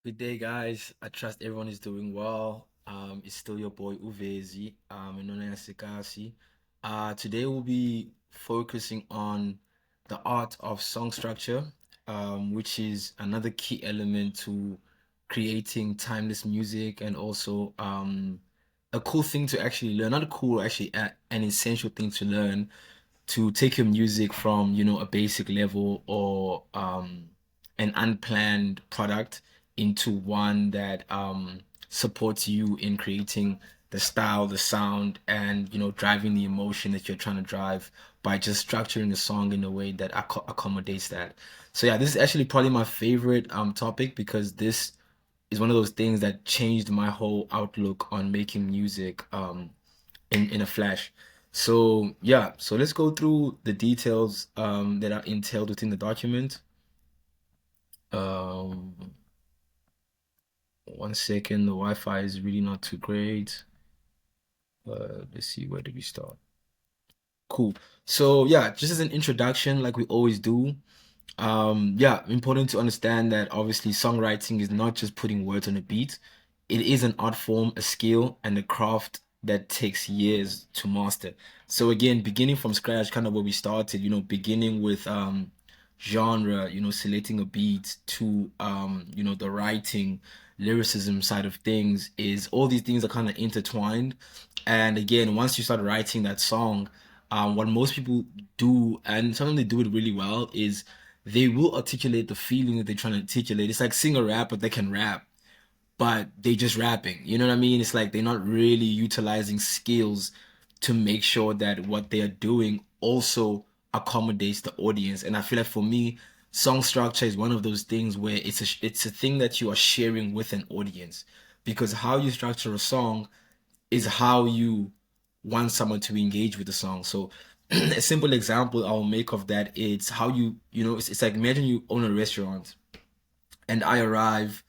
Good day, guys. I trust everyone is doing well. It's still your boy Uvezi, iNtwana Yase. Today we'll be focusing on the art of song structure, which is another key element to creating timeless music and also a cool thing to actually learn. Not cool, actually, an essential thing to learn to take your music from, a basic level or an unplanned product into one that supports you in creating the style, the sound, and driving the emotion that you're trying to drive by just structuring the song in a way that accommodates that. So yeah, this is actually probably my favorite topic because this is one of those things that changed my whole outlook on making music in a flash. So yeah, so let's go through the details that are entailed within the document. Um, One second, the Wi-Fi is really not too great. Let's see, where do we start? Cool. So yeah, just as an introduction, like we always do, yeah, important to understand that obviously songwriting is not just putting words on a beat. It is an art form, a skill, and a craft that takes years to master. So again, beginning from scratch, kind of where we started, beginning with genre, selecting a beat to the writing, lyricism side of things is all these things are kind of intertwined. And again, once you start writing that song, what most people do, and sometimes they do it really well, is they will articulate the feeling that they're trying to articulate. It's like sing a rap, but they can rap, but they just rapping. You know what I mean? It's like they're not really utilizing skills to make sure that what they are doing also accommodates the audience. And I feel like for me, song structure is one of those things where it's a thing that you are sharing with an audience because how you structure a song is how you want someone to engage with the song. So a simple example I'll make of that, it's how it's like imagine you own a restaurant and I arrive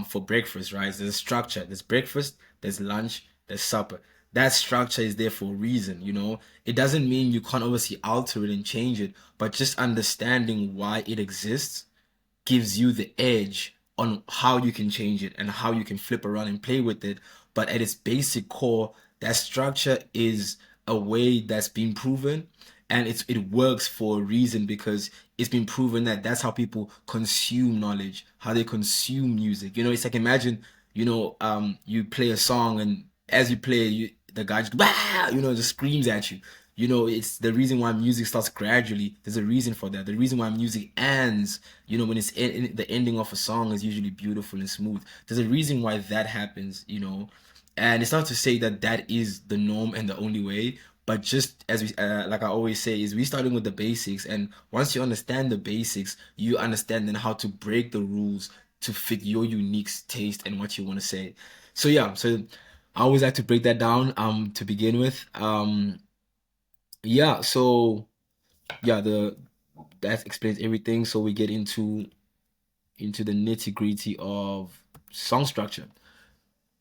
for breakfast, right? There's a structure. There's breakfast, there's lunch, there's supper. That structure is there for a reason. It doesn't mean you can't obviously alter it and change it, but just understanding why it exists gives you the edge on how you can change it and how you can flip around and play with it. But at its basic core, that structure is a way that's been proven and it works for a reason because it's been proven that that's how people consume knowledge, how they consume music. It's like imagine, you play a song and as you play, the guy just wow, just screams at you. It's the reason why music starts gradually. There's a reason for that. The reason why music ends, when it's the ending of a song is usually beautiful and smooth. There's a reason why that happens. And it's not to say that that is the norm and the only way, but just as we, like I always say, is we starting with the basics. And once you understand the basics, you understand then how to break the rules to fit your unique taste and what you want to say. So yeah, so I always like to break that down to begin with. Yeah, so yeah, the that explains everything. So we get into the nitty-gritty of song structure.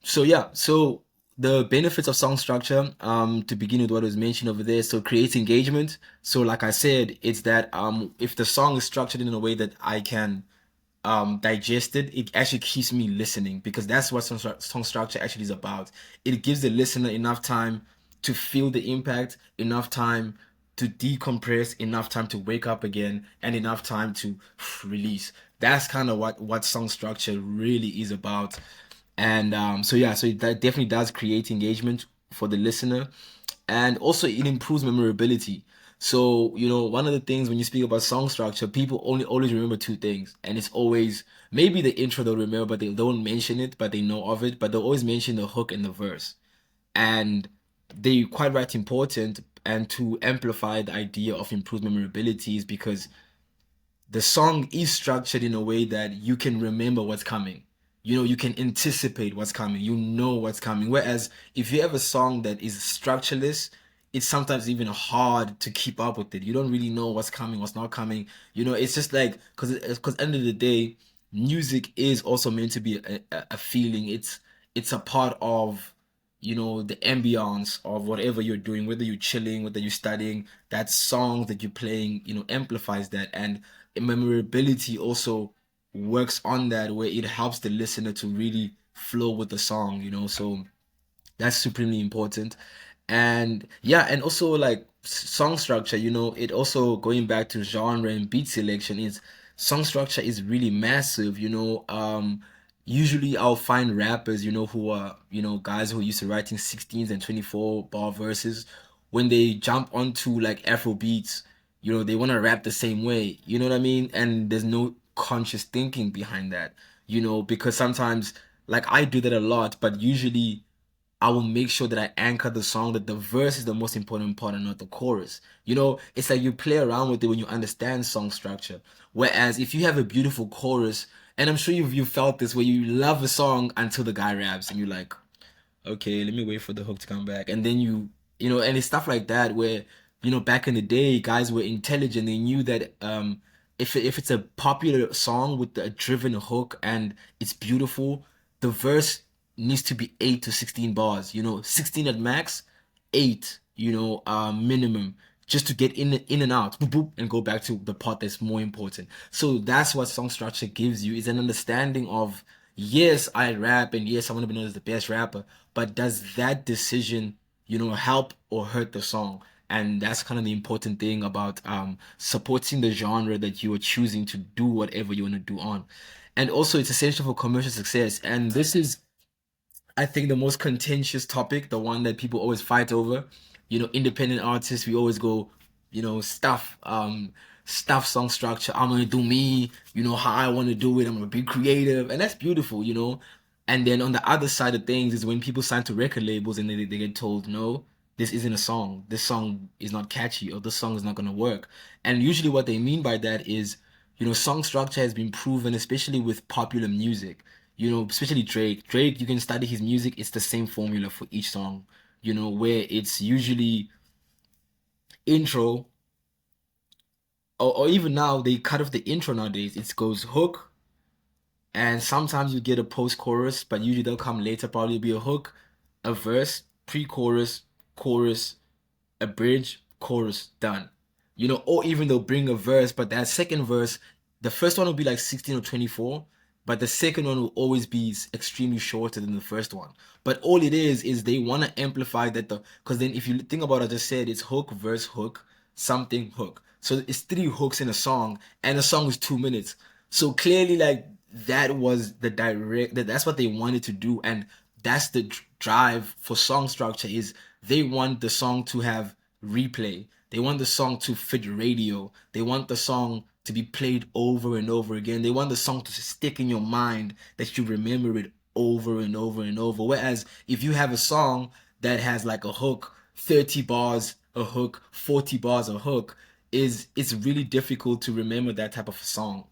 So yeah, so the benefits of song structure, to begin with what was mentioned over there, so creates engagement. So like I said, it's that if the song is structured in a way that I can digest it, it actually keeps me listening because that's what song structure actually is about. It gives the listener enough time to feel the impact, enough time to decompress, enough time to wake up again, and enough time to release. That's kind of what song structure really is about. And so yeah, so that definitely does create engagement for the listener, and also it improves memorability. So one of the things when you speak about song structure, people only always remember two things, and it's always maybe the intro they'll remember, but they don't mention it, but they know of it, but they'll always mention the hook and the verse, and they quite right important. And to amplify the idea of improved memorability is because the song is structured in a way that you can remember what's coming. You can anticipate what's coming. You know what's coming. Whereas if you have a song that is structureless, it's sometimes even hard to keep up with it. You don't really know what's coming, what's not coming. It's just like because end of the day, music is also meant to be a feeling. It's a part of the ambience of whatever you're doing, whether you're chilling, whether you're studying. That song that you're playing amplifies that, and memorability also works on that, where it helps the listener to really flow with the song, so that's supremely important. And yeah, and also like song structure, it also going back to genre and beat selection is song structure is really massive, usually I'll find rappers, who are, guys who are used to writing 16s and 24 bar verses. When they jump onto like Afro beats, they want to rap the same way, you know what I mean? And there's no conscious thinking behind that, because sometimes, like, I do that a lot, but usually I will make sure that I anchor the song, that the verse is the most important part and not the chorus. It's like you play around with it when you understand song structure. Whereas if you have a beautiful chorus, and I'm sure you felt this, where you love a song until the guy raps and you're like, okay, let me wait for the hook to come back. And then and it's stuff like that where, back in the day, guys were intelligent. They knew that if it's a popular song with a driven hook and it's beautiful, the verse needs to be 8 to 16 bars, 16 at max, 8, minimum, just to get in and out, boop, boop, and go back to the part that's more important. So that's what song structure gives you, is an understanding of, yes, I rap, and yes, I want to be known as the best rapper, but does that decision, help or hurt the song? And that's kind of the important thing about supporting the genre that you are choosing to do whatever you want to do on. And also, it's essential for commercial success. And this is, I think, the most contentious topic, the one that people always fight over. Independent artists, we always go, stuff song structure. I'm gonna do me, how I want to do it. I'm gonna be creative, and that's beautiful. And then on the other side of things is when people sign to record labels and they get told, no, this isn't a song. This song is not catchy, or this song is not gonna work. And usually, what they mean by that is, song structure has been proven, especially with popular music, especially Drake. Drake, you can study his music, it's the same formula for each song, where it's usually intro, or even now, they cut off the intro nowadays. It goes hook, and sometimes you get a post chorus, but usually they'll come later, probably be a hook, a verse, pre chorus, chorus, a bridge, chorus, done. Or even they'll bring a verse, but that second verse, the first one will be like 16 or 24, but the second one will always be extremely shorter than the first one. But all it is they want to amplify that, because then if you think about what I just said, it's hook, verse, hook, something, hook. So it's three hooks in a song, and the song is 2 minutes. So clearly, like, that was that's what they wanted to do, and that's the drive for song structure, is they want the song to have replay. They want the song to fit radio. They want the song to be played over and over again. They want the song to stick in your mind, that you remember it over and over and over. Whereas if you have a song that has like a hook, 30 bars a hook, 40 bars a hook, it's really difficult to remember that type of a song.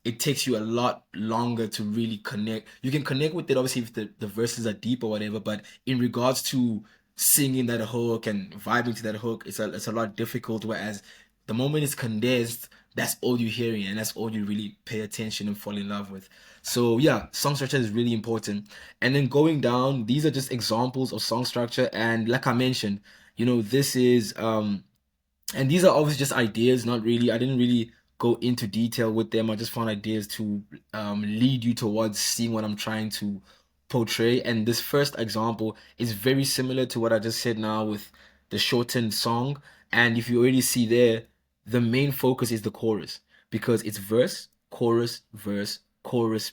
It takes you a lot longer to really connect. You can connect with it obviously if the verses are deep or whatever, but in regards to singing that hook and vibing to that hook, it's a lot difficult. Whereas the moment it's condensed, that's all you're hearing, and that's all you really pay attention and fall in love with. So yeah, song structure is really important. And then going down, these are just examples of song structure. And like I mentioned, this is and these are obviously just ideas, not really. I didn't really go into detail with them. I just found ideas to lead you towards seeing what I'm trying to portray. And this first example is very similar to what I just said now with the shortened song. And if you already see there, the main focus is the chorus, because it's verse, chorus,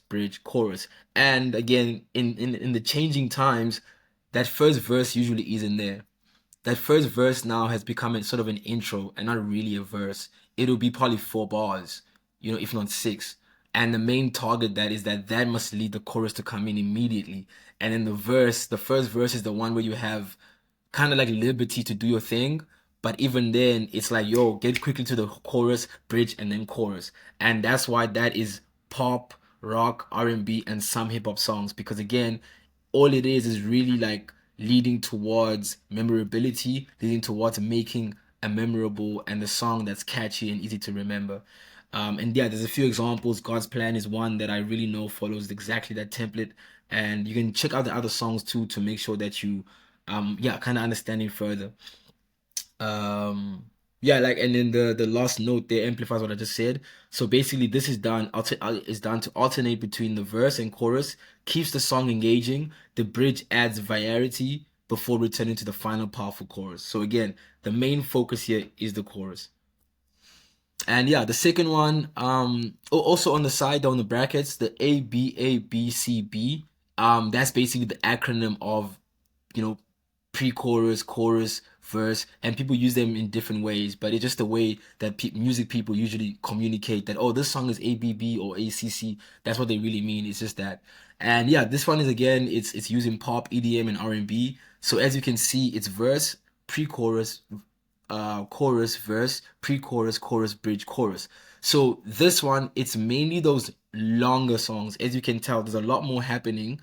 bridge, chorus. And again, in the changing times, that first verse usually isn't there. That first verse now has become a sort of an intro and not really a verse. It'll be probably 4 bars, if not six. And the main target that is that must lead the chorus to come in immediately. And then the first verse is the one where you have kind of like liberty to do your thing. But even then, it's like, yo, get quickly to the chorus, bridge, and then chorus. And that's why that is pop, rock, R&B, and some hip hop songs. Because again, all it is really like leading towards memorability, leading towards making a memorable and a song that's catchy and easy to remember. And yeah, there's a few examples. God's Plan is one that I really know follows exactly that template. And you can check out the other songs too to make sure that you, yeah, kind of understanding further. Um, Yeah, like, and then the last note there amplifies what I just said. So basically, this is done to alternate between the verse and chorus, keeps the song engaging. The bridge adds variety before returning to the final powerful chorus. So again, the main focus here is the chorus. And yeah, the second one, also on the side, on the brackets, the ABABCB, that's basically the acronym of, you know, pre-chorus, chorus, verse, and people use them in different ways, but it's just the way that music people usually communicate that, oh, this song is ABB or ACC. That's what they really mean. It's just that. And yeah, this one is, again, it's using pop, EDM, and R&B. So as you can see, it's verse, pre-chorus, chorus, verse, pre-chorus, chorus, bridge, chorus. So this one, it's mainly those longer songs. As you can tell, there's a lot more happening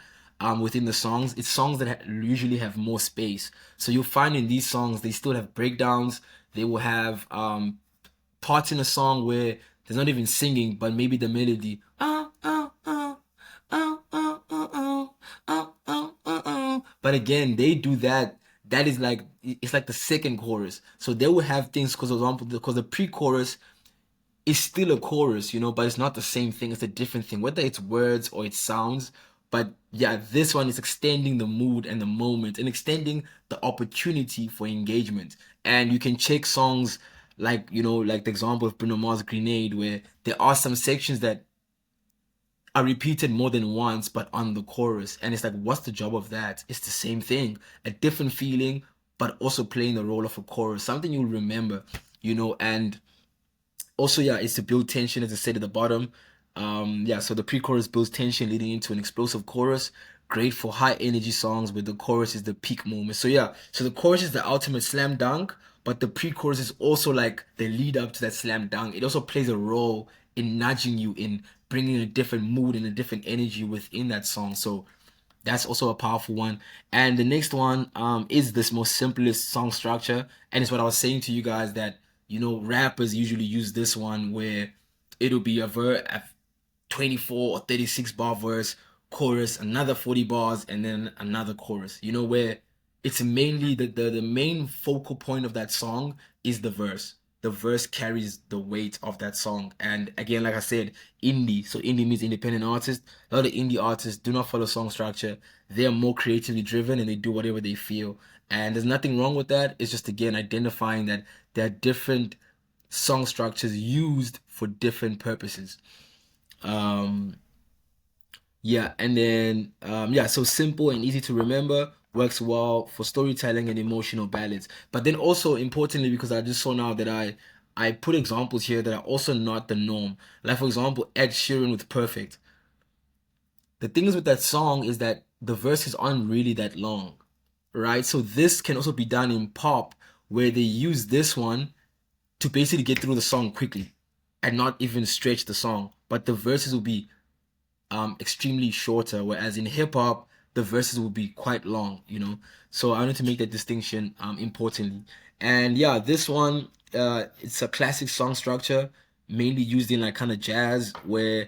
within the songs. It's songs that usually have more space. So you'll find in these songs, they still have breakdowns. They will have parts in a song where there's not even singing, but maybe the melody. But again, they do that. That is like, it's like the second chorus. So they will have things, because, for example, because the pre-chorus is still a chorus, but it's not the same thing. It's a different thing, whether it's words or it's sounds. But yeah, this one is extending the mood and the moment and extending the opportunity for engagement. And you can check songs like, like the example of Bruno Mars' Grenade, where there are some sections that are repeated more than once, but on the chorus. And it's like, what's the job of that? It's the same thing, a different feeling, but also playing the role of a chorus, something you'll remember, and also, yeah, it's to build tension, as I said at the bottom. Yeah, so the pre-chorus builds tension, leading into an explosive chorus. Great for high energy songs where the chorus is the peak moment. So yeah, so the chorus is the ultimate slam dunk, but the pre-chorus is also like the lead up to that slam dunk. It also plays a role in nudging you, in bringing a different mood and a different energy within that song. So that's also a powerful one. And the next one is this most simplest song structure. And it's what I was saying to you guys, that, rappers usually use this one, where it'll be a 24 or 36 bar verse, chorus, another 40 bars, and then another chorus, where it's mainly the main focal point of that song is the verse. The verse carries the weight of that song. And again, like I said, indie. So indie means independent artist. A lot of indie artists do not follow song structure. They're more creatively driven and they do whatever they feel. And there's nothing wrong with that. It's just, again, identifying that there are different song structures used for different purposes. Um, yeah, and then yeah, so simple and easy to remember, works well for storytelling and emotional ballads. But then also importantly, because I just saw now that I put examples here that are also not the norm. Like, for example, Ed Sheeran with Perfect. The thing is with that song is that the verses aren't really that long, right? So this can also be done in pop, where they use this one to basically get through the song quickly and not even stretch the song. But the verses will be extremely shorter, whereas in hip hop the verses will be quite long. So I wanted to make that distinction importantly. And yeah, this one, it's a classic song structure, mainly used in like kind of jazz, where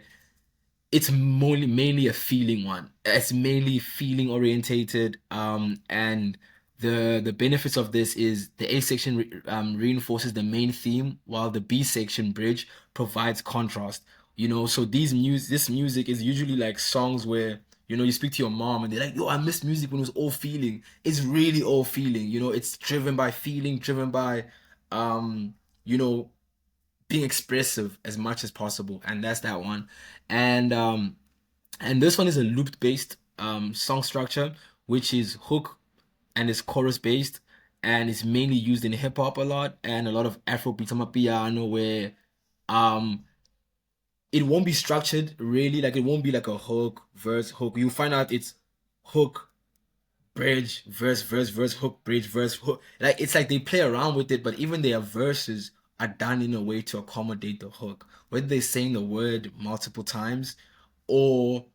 it's mainly a feeling one. It's mainly feeling orientated. And the benefits of this is the A section reinforces the main theme, while the B section bridge provides contrast. So this music is usually like songs where, you speak to your mom and they're like, yo, I miss music when it was all feeling. It's really all feeling. It's driven by feeling, driven by you know being expressive as much as possible, and that's that one. And this one is a looped based song structure, which is hook and is chorus based, and it's mainly used in hip hop a lot, and a lot of Afrobeat, piano, where um it won't be structured really, like it won't be like a hook verse hook. You find out it's hook, bridge, verse, verse, verse, hook, bridge, verse, hook. Like, it's like they play around with it, but even their verses are done in a way to accommodate the hook. Whether they're saying the word multiple times, or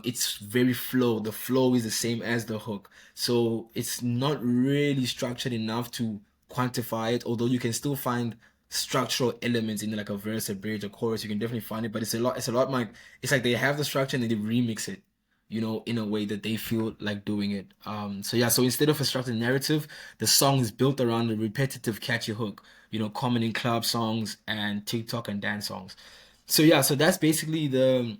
it's very flow. The flow is the same as the hook. So it's not really structured enough to quantify it, although you can still find structural elements in like a verse, a bridge, a chorus. You can definitely find it, but it's a lot like, it's like they have the structure and then they remix it. in a way that they feel like doing it. So yeah, so instead of a structured narrative, the song is built around a repetitive, catchy hook, common in club songs and TikTok and dance songs. So yeah, so that's basically the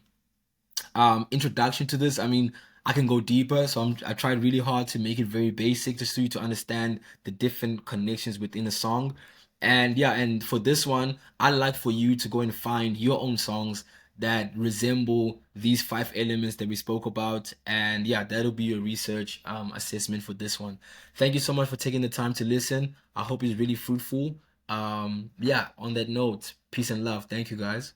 introduction to this. I mean, I can go deeper, so I tried really hard to make it very basic, just for you to understand the different connections within a song. And yeah, and for this one, I'd like for you to go and find your own songs that resemble these five elements that we spoke about. And yeah, that'll be your research assessment for this one. Thank you so much for taking the time to listen. I hope it's really fruitful. Yeah, on that note, peace and love. Thank you guys.